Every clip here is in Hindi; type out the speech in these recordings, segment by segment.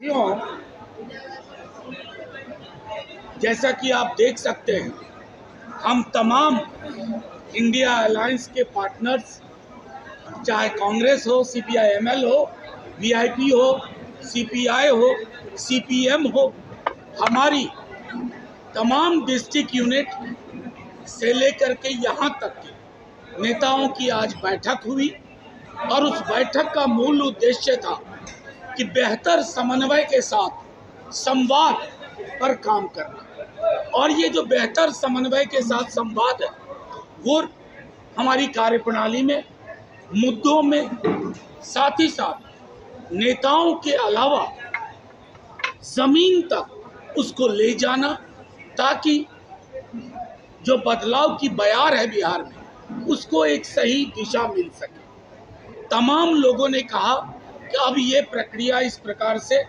क्यों, जैसा कि आप देख सकते हैं, हम तमाम इंडिया अलायंस के पार्टनर्स, चाहे कांग्रेस हो, सीपीआईएमएल हो, वीआईपी हो, सीपीआई हो, सीपीएम हो, हमारी तमाम डिस्ट्रिक्ट यूनिट से लेकर के यहाँ तक के नेताओं की आज बैठक हुई और उस बैठक का मूल उद्देश्य था कि बेहतर समन्वय के साथ संवाद पर काम करना। और ये जो बेहतर समन्वय के साथ संवाद है वो हमारी कार्यप्रणाली में, मुद्दों में, साथ ही साथ नेताओं के अलावा जमीन तक उसको ले जाना, ताकि जो बदलाव की बयार है बिहार में उसको एक सही दिशा मिल सके। तमाम लोगों ने कहा कि अब ये प्रक्रिया इस प्रकार से,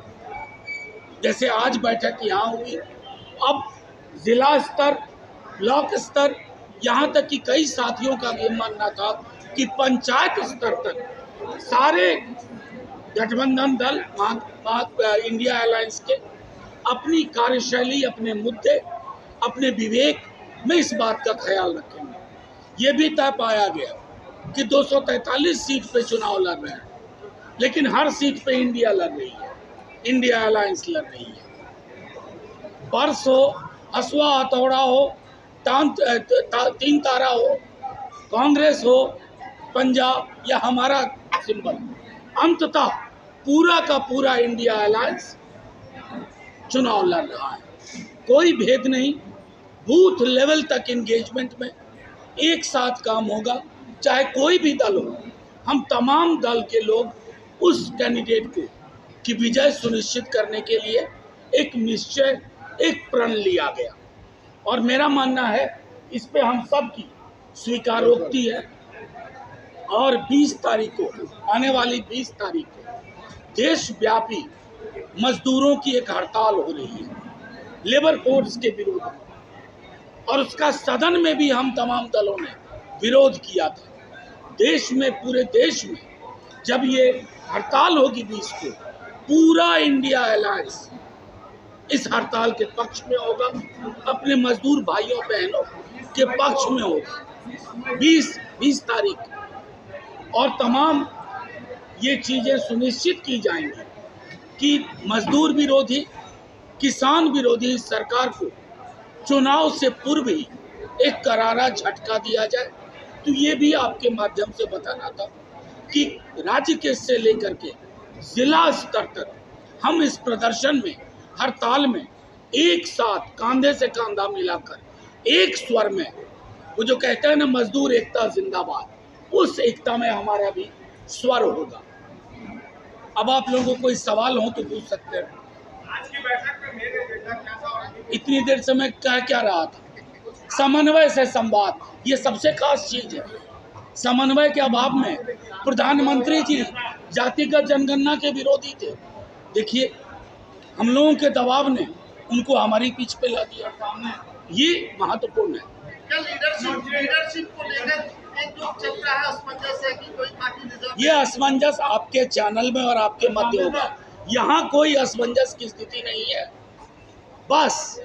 जैसे आज बैठक यहाँ हुई, अब जिला स्तर, ब्लॉक स्तर, यहाँ तक कि कई साथियों का ये मानना था कि पंचायत स्तर तक सारे गठबंधन दल इंडिया अलायंस के अपनी कार्यशैली, अपने मुद्दे, अपने विवेक में इस बात का ख्याल रखेंगे। ये भी तय पाया गया कि 243 सीट पे चुनाव लड़ रहे हैं, लेकिन हर सीट पे इंडिया लड़ रही है, इंडिया अलायंस लड़ रही है। पर्स हो, हसुआ हथौड़ा हो, तीन तारा हो, कांग्रेस हो, पंजाब या हमारा सिंबल, अंततः पूरा का पूरा इंडिया अलायंस चुनाव लड़ रहा है। कोई भेद नहीं, बूथ लेवल तक एंगेजमेंट में एक साथ काम होगा, चाहे कोई भी दल हो। हम तमाम दल के लोग उस कैंडिडेट को की विजय सुनिश्चित करने के लिए एक निश्चय, एक प्रण लिया गया। और मेरा मानना है इस पे हम सब की स्वीकारोक्ति है। और 20 तारीख को, आने वाली 20 तारीख को देशव्यापी मजदूरों की एक हड़ताल हो रही है लेबर कोड्स के विरोध में, और उसका सदन में भी हम तमाम दलों ने विरोध किया था। देश में, पूरे देश में जब ये हड़ताल होगी 20 को, पूरा इंडिया अलायंस इस हड़ताल के पक्ष में होगा, अपने मजदूर भाइयों बहनों के पक्ष में होगा 20 तारीख। और तमाम ये चीज़ें सुनिश्चित की जाएंगी कि मजदूर विरोधी, किसान विरोधी सरकार को चुनाव से पूर्व ही एक करारा झटका दिया जाए। तो ये भी आपके माध्यम से बताना था कि राज्य के से लेकर के जिला स्तर तक हम इस प्रदर्शन में, हड़ताल में एक साथ कंधे से कंधा मिलाकर एक स्वर में, वो जो कहते हैं ना मजदूर एकता जिंदाबाद, उस एकता में हमारा भी स्वर होगा। अब आप लोगों को कोई सवाल हो तो पूछ सकते हैं। आज की बैठक में मेरे कैसा, इतनी देर से मैं क्या रहा था, समन्वय से संवाद, ये सबसे खास चीज है। समन्वय के अभाव में प्रधानमंत्री जी जातिगत जनगणना के विरोधी थे। देखिए, हम लोगों के दबाव ने उनको हमारी पीछ पे ला दिया, ये महत्वपूर्ण है। क्या लीडरशिप को लेकर एक जो चल रहा है असमंजस है कि कोई पार्टी रिजर्व, ये असमंजस आपके चैनल में और आपके मध्य होगा, यहाँ कोई असमंजस की स्थिति नहीं है। बस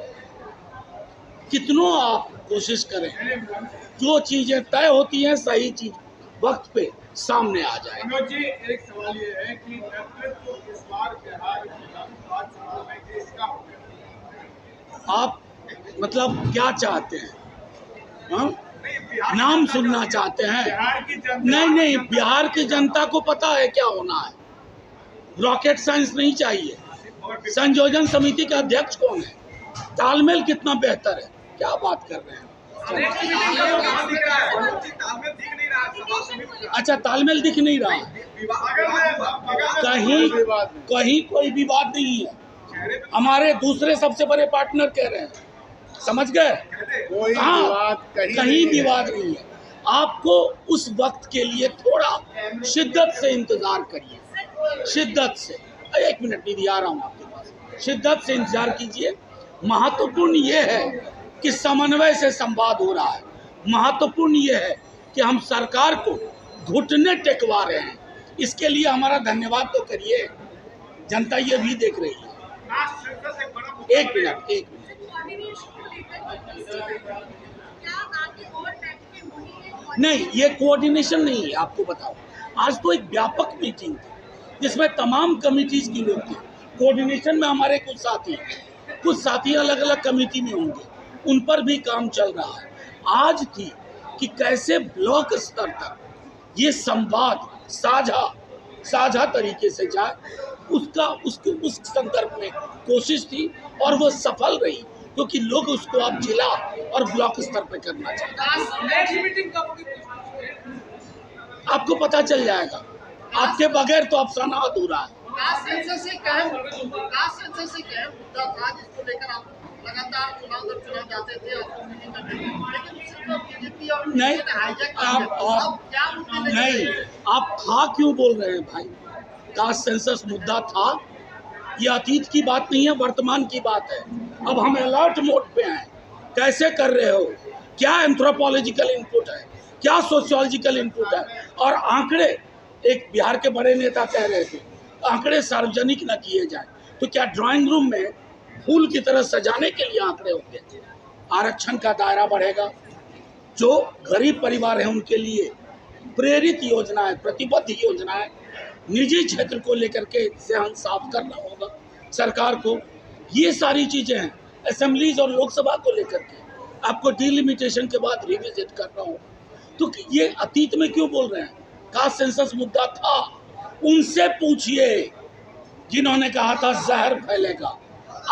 कितनों आप कोशिश करें, जो चीजें तय होती हैं सही चीज वक्त पे सामने आ जाए। मनोज जी, एक सवाल ये है कि नेतृत्व इस बार बिहार विधानसभा चुनाव में किसका होगा? आप मतलब क्या चाहते हैं? नाम सुनना चाहते हैं? बिहार की जनता, नहीं, बिहार की जनता को पता है क्या होना है। रॉकेट साइंस नहीं चाहिए। संयोजन समिति का अध्यक्ष कौन है, तालमेल कितना बेहतर है, क्या बात कर रहे हैं? अच्छा, तालमेल दिख नहीं रहा, कहीं कोई विवाद नहीं है। हमारे दूसरे सबसे बड़े पार्टनर कह रहे हैं, समझ गए? कहीं विवाद नहीं है। आपको उस वक्त के लिए थोड़ा शिद्दत से इंतजार करिए, शिद्दत से। 1 मिनट दीदी, आ रहा हूँ आपके पास। शिद्दत से इंतजार कीजिए। महत्वपूर्ण ये है कि समन्वय से संवाद हो रहा है। महत्वपूर्ण ये है कि हम सरकार को घुटने टेकवा रहे हैं। इसके लिए हमारा धन्यवाद तो करिए। जनता ये भी देख रही है। लास्ट सेंसस एक बड़ा मुद्दा एक मिनट नहीं, ये कोऑर्डिनेशन नहीं है। आपको बताओ, आज तो एक व्यापक मीटिंग थी जिसमें तमाम कमिटीज की लोग थे। कोऑर्डिनेशन में हमारे कुछ साथी अलग अलग कमेटी में होंगे, उन पर भी काम चल रहा है। आज थी कि कैसे ब्लॉक स्तर तक ये संवाद साझा तरीके से जाए, उस संदर्भ में कोशिश थी और वो सफल रही, क्योंकि लोग उसको अब जिला और ब्लॉक स्तर पर करना चाहते हैं। आपको पता चल जाएगा, आपके बगैर तो अफसाना अधूरा है। नहीं, आप था क्यों बोल रहे हैं भाई? कास्ट सेंसस मुद्दा था, ये अतीत की बात नहीं है, वर्तमान की बात है। अब हम अलर्ट मोड पे हैं। कैसे कर रहे हो, क्या एंथ्रोपोलॉजिकल इनपुट है, क्या सोशियोलॉजिकल इनपुट है, और आंकड़े, एक बिहार के बड़े नेता कह रहे थे आंकड़े सार्वजनिक न किए जाए, तो क्या ड्राइंग रूम में फूल की तरह सजाने के लिए आंकड़े होंगे? आरक्षण का दायरा बढ़ेगा, जो गरीब परिवार है उनके लिए प्रेरित योजना है, प्रतिबद्ध योजना है। निजी क्षेत्र को लेकर के ध्यान साफ करना होगा सरकार को। ये सारी चीजें हैं, असेंबलीज और लोकसभा को लेकर के आपको डिलिमिटेशन के बाद रिविजिट करना होगा। तो ये अतीत में क्यों बोल रहे हैं? कास्ट सेंसस मुद्दा था, उनसे पूछिए जिन्होंने कहा था जहर फैलेगा।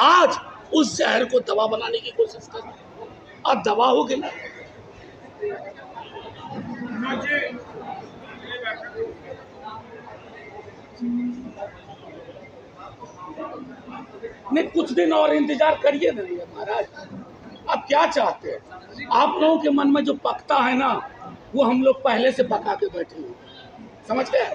आज उस जहर को दवा बनाने की कोशिश कर रहे हैं, अब दवा हो गई। नहीं, कुछ दिन और इंतजार करिए ना महाराज। आप क्या चाहते हैं? आप लोगों के मन में जो पकता है ना, वो हम लोग पहले से पका के बैठे हुए, समझ गए?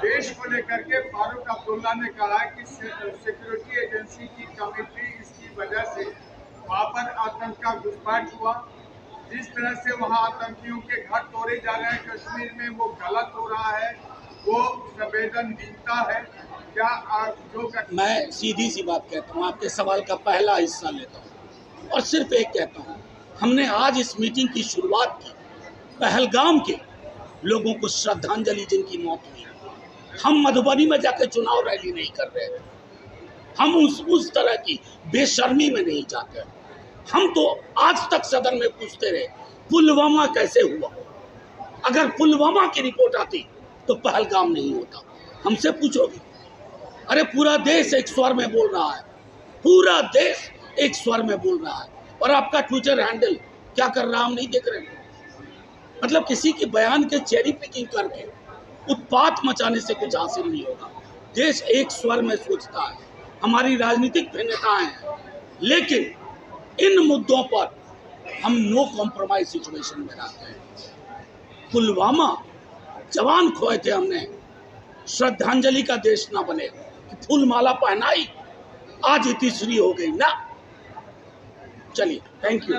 देश को लेकर के फारूक अब्दुल्ला ने कहा कि सिक्योरिटी एजेंसी की कमेटी, इसकी वजह से वहाँ पर आतंक का घुसपैठ हुआ। जिस तरह से वहाँ आतंकियों के घर तोड़े जा रहे हैं कश्मीर में, वो गलत हो रहा है, वो संवेदनहीनता है। क्या जो मैं सीधी सी बात कहता हूँ, आपके सवाल का पहला हिस्सा लेता हूँ और सिर्फ एक कहता हूँ, हमने आज इस मीटिंग की शुरुआत की पहलगाम के लोगों को श्रद्धांजलि जिनकी मौत हुई। हम मधुबनी में जाकर चुनाव रैली नहीं कर रहे हैं, हम उस तरह की बेशर्मी में नहीं जाते। हम तो आज तक सदन में पूछते रहे पुलवामा कैसे हुआ। अगर पुलवामा की रिपोर्ट आती तो पहलगाम नहीं होता। हमसे पूछोगे, अरे पूरा देश एक स्वर में बोल रहा है, पूरा देश एक स्वर में बोल रहा है, और आपका ट्विटर हैंडल क्या कर रहा हम नहीं देख रहे। मतलब किसी के बयान के चेरी पिकिंग करके उत्पात मचाने से कुछ हासिल नहीं होगा। देश एक स्वर में सोचता है, हमारी राजनीतिक भिन्नताएं हैं, लेकिन इन मुद्दों पर हम नो कॉम्प्रोमाइज सिचुएशन में रहते हैं। पुलवामा जवान खोए थे हमने, श्रद्धांजलि का देश ना बने, फूल माला पहनाई, आज इतिश्री हो गई ना। चलिए, थैंक यू।